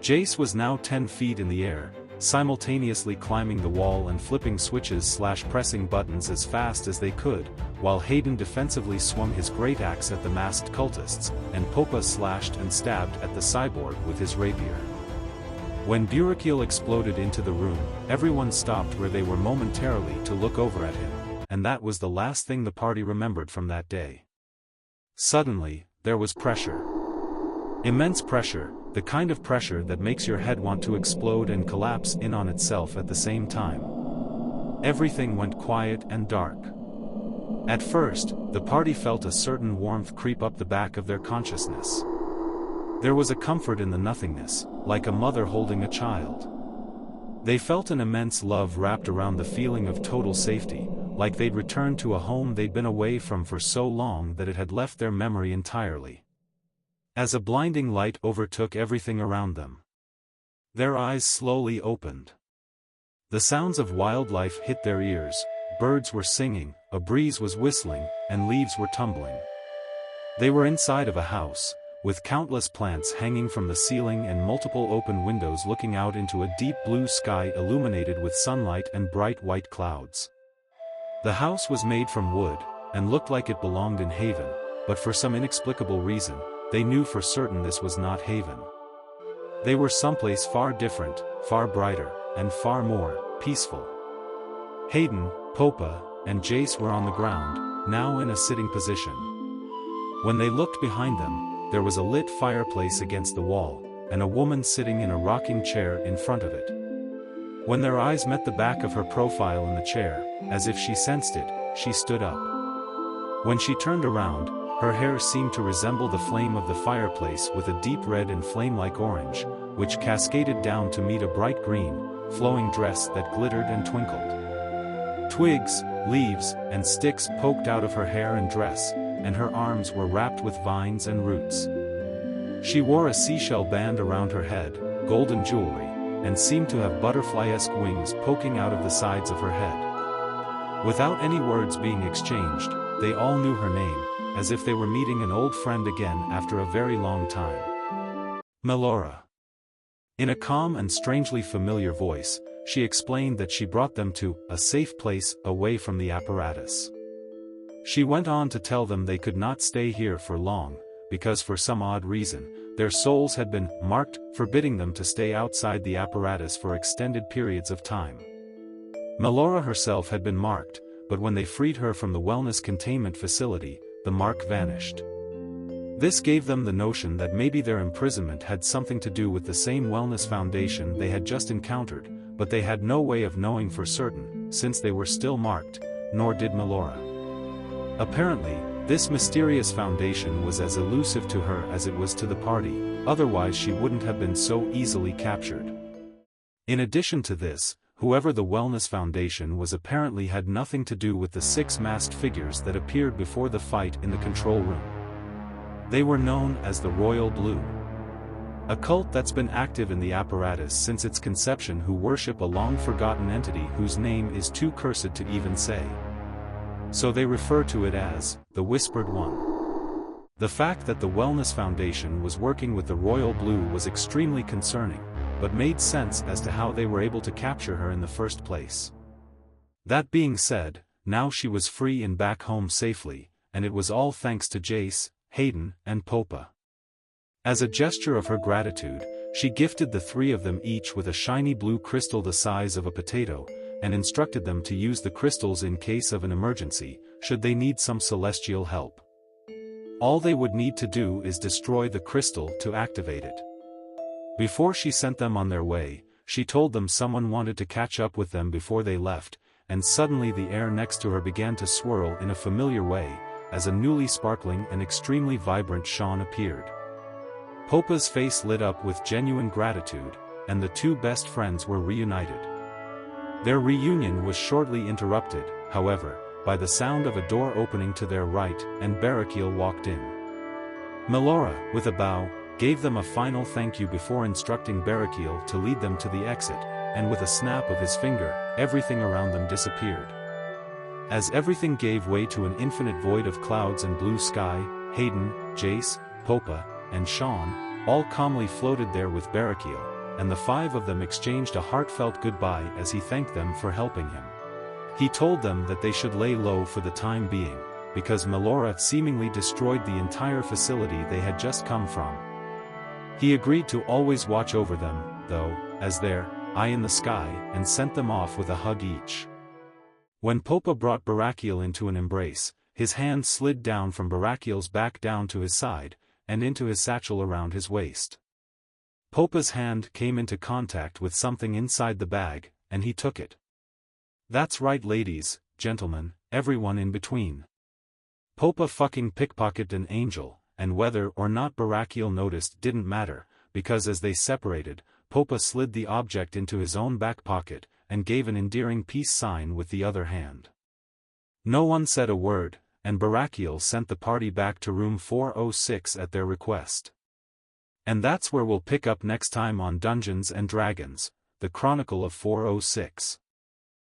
Jace was now 10 feet in the air, simultaneously climbing the wall and flipping switches/pressing buttons as fast as they could, while Hayden defensively swung his great axe at the masked cultists, and Popa slashed and stabbed at the cyborg with his rapier. When Burakiel exploded into the room, everyone stopped where they were momentarily to look over at him, and that was the last thing the party remembered from that day. Suddenly, there was pressure. Immense pressure, the kind of pressure that makes your head want to explode and collapse in on itself at the same time. Everything went quiet and dark. At first, the party felt a certain warmth creep up the back of their consciousness. There was a comfort in the nothingness, like a mother holding a child. They felt an immense love wrapped around the feeling of total safety, like they'd returned to a home they'd been away from for so long that it had left their memory entirely. As a blinding light overtook everything around them, their eyes slowly opened. The sounds of wildlife hit their ears, birds were singing, a breeze was whistling, and leaves were tumbling. They were inside of a house, with countless plants hanging from the ceiling and multiple open windows looking out into a deep blue sky illuminated with sunlight and bright white clouds. The house was made from wood, and looked like it belonged in Haven, but for some inexplicable reason, they knew for certain this was not Haven. They were someplace far different, far brighter, and far more peaceful. Hayden, Popa, and Jace were on the ground, now in a sitting position. When they looked behind them, there was a lit fireplace against the wall, and a woman sitting in a rocking chair in front of it. When their eyes met the back of her profile in the chair, as if she sensed it, she stood up. When she turned around, her hair seemed to resemble the flame of the fireplace with a deep red and flame-like orange, which cascaded down to meet a bright green, flowing dress that glittered and twinkled. Twigs, leaves, and sticks poked out of her hair and dress, and her arms were wrapped with vines and roots. She wore a seashell band around her head, golden jewelry, and seemed to have butterfly-esque wings poking out of the sides of her head. Without any words being exchanged, they all knew her name, as if they were meeting an old friend again after a very long time. Melora. In a calm and strangely familiar voice, she explained that she brought them to a safe place away from the apparatus. She went on to tell them they could not stay here for long, because for some odd reason, their souls had been marked, forbidding them to stay outside the apparatus for extended periods of time. Melora herself had been marked, but when they freed her from the wellness containment facility, the mark vanished. This gave them the notion that maybe their imprisonment had something to do with the same wellness foundation they had just encountered, but they had no way of knowing for certain, since they were still marked, nor did Melora. Apparently, this mysterious foundation was as elusive to her as it was to the party, otherwise she wouldn't have been so easily captured. In addition to this, whoever the Wellness Foundation was apparently had nothing to do with the 6 masked figures that appeared before the fight in the control room. They were known as the Royal Blue, a cult that's been active in the apparatus since its conception, who worship a long-forgotten entity whose name is too cursed to even say. So they refer to it as the Whispered One. The fact that the Wellness Foundation was working with the Royal Blue was extremely concerning, but made sense as to how they were able to capture her in the first place. That being said, now she was free and back home safely, and it was all thanks to Jace, Hayden, and Popa. As a gesture of her gratitude, she gifted the 3 of them each with a shiny blue crystal the size of a potato, and instructed them to use the crystals in case of an emergency, should they need some celestial help. All they would need to do is destroy the crystal to activate it. Before she sent them on their way, she told them someone wanted to catch up with them before they left, and suddenly the air next to her began to swirl in a familiar way, as a newly sparkling and extremely vibrant Sean appeared. Popa's face lit up with genuine gratitude, and the 2 best friends were reunited. Their reunion was shortly interrupted, however, by the sound of a door opening to their right, and Burakiel walked in. Melora, with a bow, gave them a final thank you before instructing Burakiel to lead them to the exit, and with a snap of his finger, everything around them disappeared. As everything gave way to an infinite void of clouds and blue sky, Hayden, Jace, Popa, and Sean, all calmly floated there with Barakiel, and the 5 of them exchanged a heartfelt goodbye as he thanked them for helping him. He told them that they should lay low for the time being, because Melora seemingly destroyed the entire facility they had just come from. He agreed to always watch over them, though, as their eye in the sky, and sent them off with a hug each. When Popa brought Barakiel into an embrace, his hand slid down from Barakiel's back down to his side, and into his satchel around his waist. Popa's hand came into contact with something inside the bag, and he took it. That's right, ladies, gentlemen, everyone in between. Popa fucking pickpocketed an angel, and whether or not Barakiel noticed didn't matter, because as they separated, Popa slid the object into his own back pocket, and gave an endearing peace sign with the other hand. No one said a word, and Barakiel sent the party back to room 406 at their request. And that's where we'll pick up next time on Dungeons & Dragons, The Chronicle of 406.